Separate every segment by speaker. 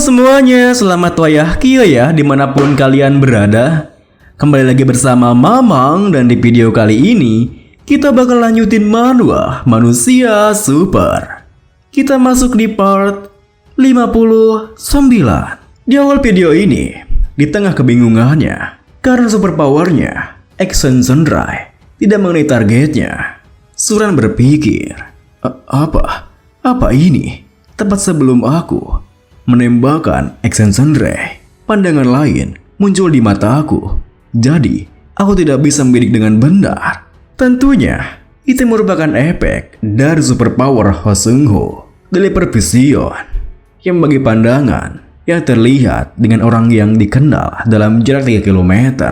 Speaker 1: Semuanya, selamat wayah kio ya dimanapun kalian berada. Kembali lagi bersama Mamang, dan di video kali ini kita bakal lanjutin manual manusia super. Kita masuk di part 59. Di awal video ini, di tengah kebingungannya karena superpowernya Action Sundry tidak mengenai targetnya, Suran berpikir, Apa ini? Tepat sebelum aku menembakkan Action Sundry, pandangan lain muncul di mataku. Jadi, aku tidak bisa membidik dengan benar. Tentunya, itu merupakan efek dari superpower Hoseungho, Deliver Vision, yang bagi pandangan yang terlihat dengan orang yang dikenal dalam jarak 3 km.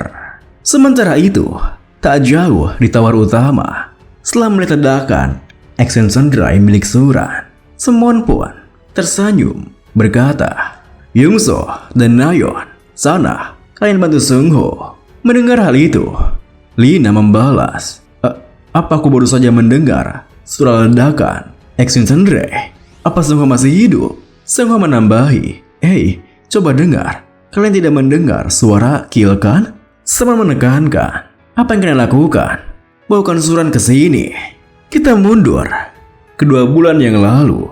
Speaker 1: Sementara itu, tak jauh di tower utama, setelah melihat ledakan Action Sundry milik Suran, Semon pun tersenyum berkata, "Yungso dan Nayeon, sana kalian bantu Seungho." Mendengar hal itu, Lina membalas, "Apa aku baru saja mendengar suara ledakan Action Sundry? Apa Seungho masih hidup?" Seungho menambahi, "Hei, coba dengar. Kalian tidak mendengar suara kill kan?" Semon menekankan, "Apa yang kalian lakukan? Bawakan Suran ke sini." Kita mundur ke 2 bulan yang lalu,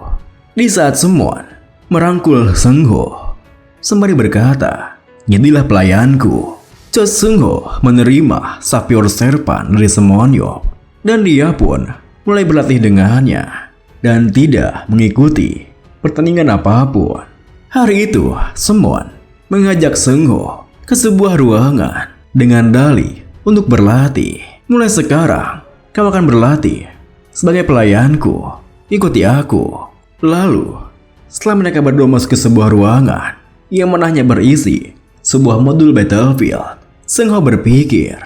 Speaker 1: di saat Semon merangkul Seungho sembari berkata, "Jadilah pelayanku." Cho Seungho menerima Sapphire Serpent dari Semonyeop, dan dia pun mulai berlatih dengannya dan tidak mengikuti pertandingan apapun. Hari itu, Semon mengajak Seungho ke sebuah ruangan dengan dalih untuk berlatih. "Mulai sekarang, kau akan berlatih sebagai pelayanku. Ikuti aku." Lalu, setelah mereka berdua masuk ke sebuah ruangan yang manahnya berisi sebuah modul battlefield, Seungho berpikir,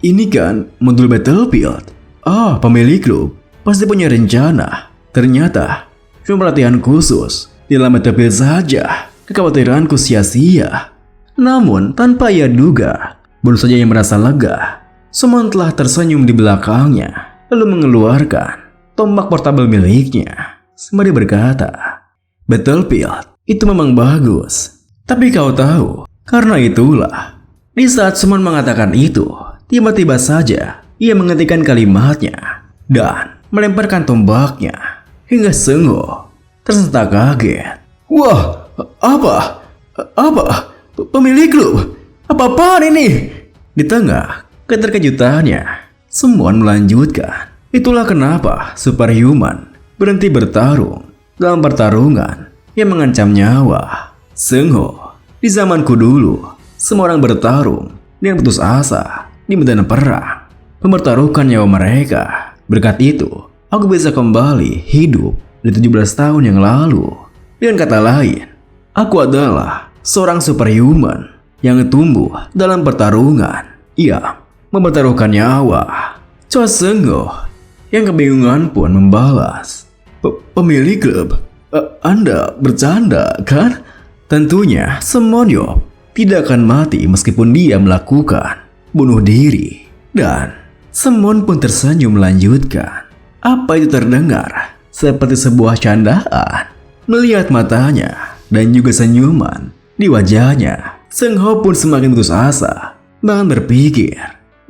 Speaker 1: Ini kan modul battlefield? Pemilik klub pasti punya rencana. Ternyata cuma pelatihan khusus di dalam battlefield saja. Kekhawatiranku sia-sia." Namun tanpa ia duga, baru saja ia merasa lega, Semon telah tersenyum di belakangnya, lalu mengeluarkan tombak portabel miliknya sembari berkata, "Battlefield itu memang bagus, tapi kau tahu, karena itulah." Di saat Semon mengatakan itu, tiba-tiba saja ia menghentikan kalimatnya dan melemparkan tombaknya hingga Seungho tersentak kaget. "Wah, apa? Pemilik klub? Apa-apaan ini?" Di tengah keterkejutannya, Semon melanjutkan, "Itulah kenapa superhuman berhenti bertarung dalam pertarungan yang mengancam nyawa. Seungho, di zamanku dulu, semua orang bertarung dengan putus asa di medan perang, mempertaruhkan nyawa mereka. Berkat itu, aku bisa kembali hidup di 17 tahun yang lalu. Dengan kata lain, aku adalah seorang superhuman yang tumbuh dalam pertarungan. Ia mempertaruhkan nyawa." Cho Seungho yang kebingungan pun membalas, "Pemilik klub, Anda bercanda kan?" Tentunya Semonyeop tidak akan mati meskipun dia melakukan bunuh diri. Dan Semon pun tersenyum melanjutkan, "Apa itu terdengar seperti sebuah candaan?" Melihat matanya dan juga senyuman di wajahnya, Seungho pun semakin putus asa, bahkan berpikir,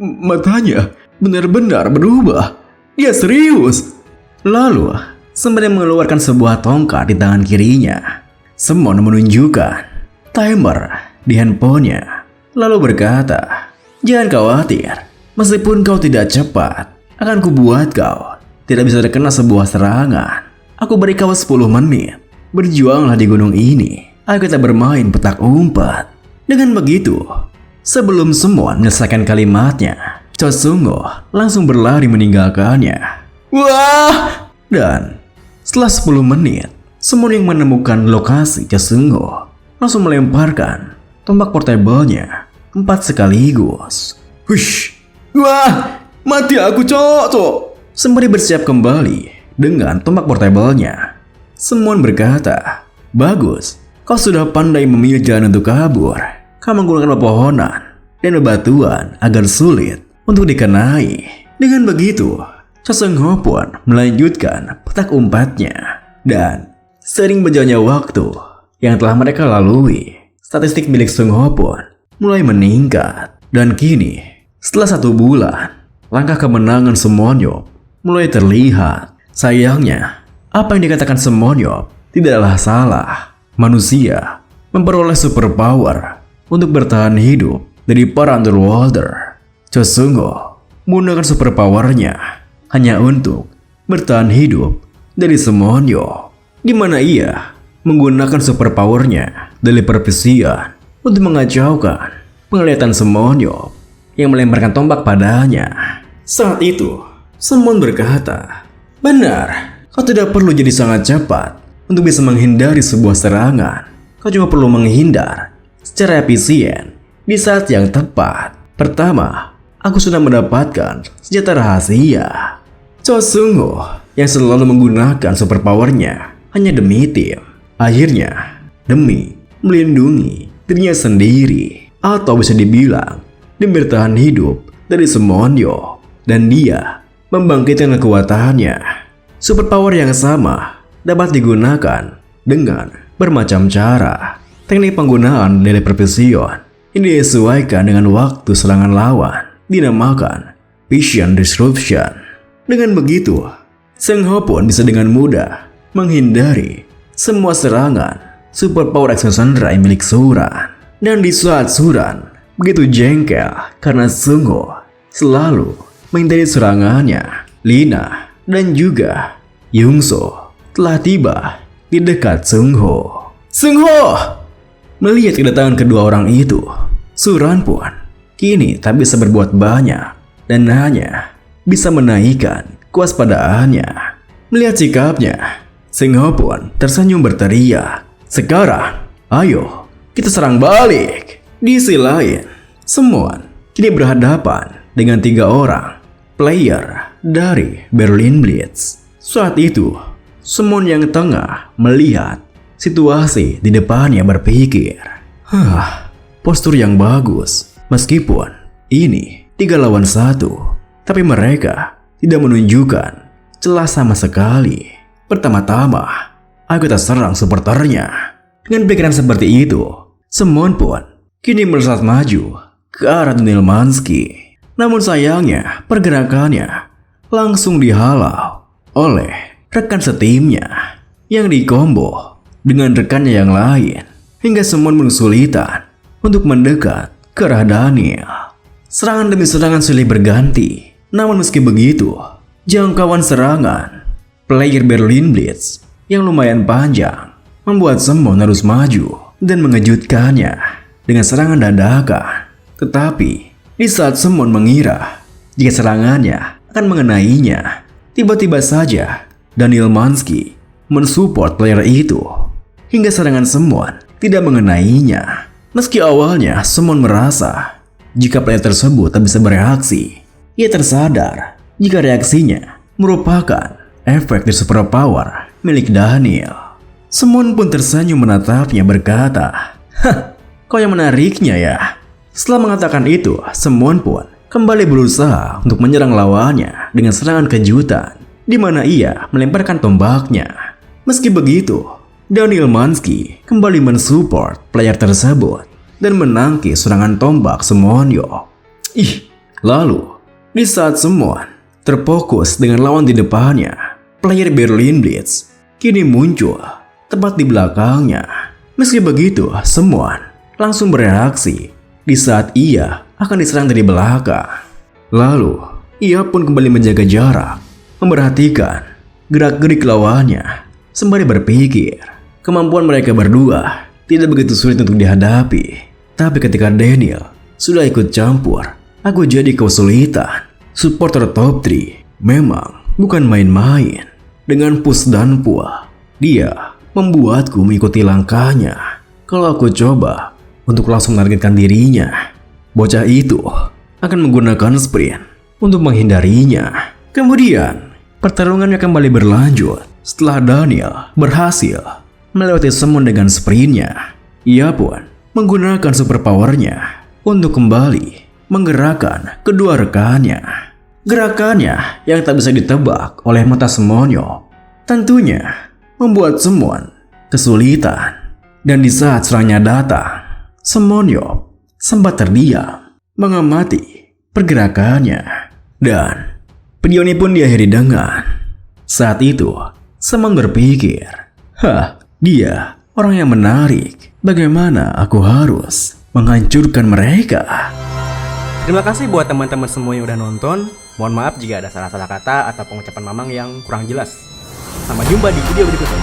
Speaker 1: matanya benar-benar berubah. Dia serius. Lalu, sembari mengeluarkan sebuah tongkat di tangan kirinya, Semon menunjukkan timer di handphonenya, lalu berkata, "Jangan khawatir, meskipun kau tidak cepat, akan kubuat kau tidak bisa terkena sebuah serangan. Aku beri kau 10 menit, berjuanglah di gunung ini, ayo kita bermain petak umpet." Dengan begitu, sebelum Semon menyelesaikan kalimatnya, Cho Seungho langsung berlari meninggalkannya. Wah! Dan setelah 10 menit, Semon yang menemukan lokasi Cho Seungho langsung melemparkan tombak portabelnya 4 sekaligus. Hush! Wah! Mati aku, cok! Sembari bersiap kembali dengan tombak portabelnya, Semon berkata, "Bagus, kau sudah pandai memilih jalan untuk kabur. Kau menggunakan pepohonan dan bebatuan agar sulit untuk dikenai." Dengan begitu, Cho Seungho pun melanjutkan petak umpetnya. Dan sering berjalannya waktu, yang telah mereka lalui, statistik milik Sung Ho pun mulai meningkat. Dan kini, setelah 1 bulan, langkah kemenangan Semonyo mulai terlihat. Sayangnya, apa yang dikatakan Semonyo tidaklah salah. Manusia memperoleh superpower untuk bertahan hidup dari para underworlder. Cho Sung Ho menggunakan superpowernya hanya untuk bertahan hidup dari Semonyo, di mana ia menggunakan superpowernya dari perpesian untuk mengacaukan penglihatan Semonyo yang melemparkan tombak padanya. Saat itu, Semon berkata, "Benar, kau tidak perlu jadi sangat cepat untuk bisa menghindari sebuah serangan. Kau cuma perlu menghindar secara efisien di saat yang tepat. Pertama, aku sudah mendapatkan senjata rahasia." Cho Sung Ho yang selalu menggunakan superpowernya hanya demi tim, akhirnya demi melindungi dirinya sendiri, atau bisa dibilang demi bertahan hidup dari Semonyo, dan dia membangkitkan kekuatannya. Superpower yang sama dapat digunakan dengan bermacam cara. Teknik penggunaan dari perpesian ini disesuaikan dengan waktu serangan lawan, dinamakan vision disruption. Dengan begitu, Sung Ho pun bisa dengan mudah menghindari semua serangan superpower Exhaustion Ray milik Suran. Dan di saat Suran begitu jengkel karena Sung Ho selalu menghindari serangannya, Lina dan juga Yungso telah tiba di dekat Sung Ho. Sung Ho! Melihat kedatangan kedua orang itu, Suran pun kini tak bisa berbuat banyak dan hanya bisa menaikkan kewaspadaannya. Melihat sikapnya, Sung Ho pun tersenyum berteriak, "Sekarang, ayo kita serang balik." Di sisi lain, Semon kini berhadapan dengan 3 orang player dari Berlin Blitz. Saat itu, Semon yang tengah melihat situasi di depannya berpikir, postur yang bagus. Meskipun ini 3 lawan 1, tapi mereka tidak menunjukkan celah sama sekali. Pertama-tama, aku tak serang supporternya. Dengan pikiran seperti itu, Semon pun kini melesat maju ke arah Daniel Mansky. Namun sayangnya, pergerakannya langsung dihalau oleh rekan setimnya yang dikombo dengan rekannya yang lain, hingga Semon kesulitan untuk mendekat ke arah Daniel. Serangan demi serangan silih berganti. Namun meski begitu, jangkauan serangan player Berlin Blitz yang lumayan panjang membuat Semon harus maju dan mengejutkannya dengan serangan dadakan. Tetapi di saat Semon mengira jika serangannya akan mengenainya, tiba-tiba saja Daniel Mansky mensupport player itu hingga serangan Semon tidak mengenainya. Meski awalnya Semon merasa jika player tersebut tak bisa bereaksi, ia tersadar jika reaksinya merupakan efek dari superpower milik Daniel. Semon pun tersenyum menatapnya berkata, "Kau yang menariknya ya." Setelah mengatakan itu, Semon pun kembali berusaha untuk menyerang lawannya dengan serangan kejutan, di mana ia melemparkan tombaknya. Meski begitu, Daniel Mansky kembali mensupport player tersebut dan menangkis serangan tombak Semonyo. Lalu di saat Semon terfokus dengan lawan di depannya, player Berlin Blitz kini muncul tepat di belakangnya. Meski begitu, Semon langsung bereaksi di saat ia akan diserang dari belakang. Lalu, ia pun kembali menjaga jarak, memperhatikan gerak-gerik lawannya, sembari berpikir kemampuan mereka berdua tidak begitu sulit untuk dihadapi. Tapi ketika Daniel sudah ikut campur, aku jadi kesulitan. Supporter top 3 memang bukan main-main. Dengan push dan pull, dia membuatku mengikuti langkahnya. Kalau aku coba untuk langsung menargetkan dirinya, bocah itu akan menggunakan sprint untuk menghindarinya. Kemudian, pertarungannya kembali berlanjut. Setelah Daniel berhasil melewati Semon dengan sprintnya, ia pun menggunakan superpowernya untuk kembali menggerakkan kedua rekannya. Gerakannya yang tak bisa ditebak oleh mata Semonyo tentunya membuat Semon kesulitan Dan di saat serangnya datang, Semonyop sempat terdiam, mengamati pergerakannya. Dan video ini pun diakhiri dengan, saat itu, Semon berpikir, dia orang yang menarik. Bagaimana aku harus menghancurkan mereka?
Speaker 2: Terima kasih buat teman-teman semua yang udah nonton. Mohon maaf jika ada salah-salah kata atau pengucapan Mamang yang kurang jelas. Sampai jumpa di video berikutnya.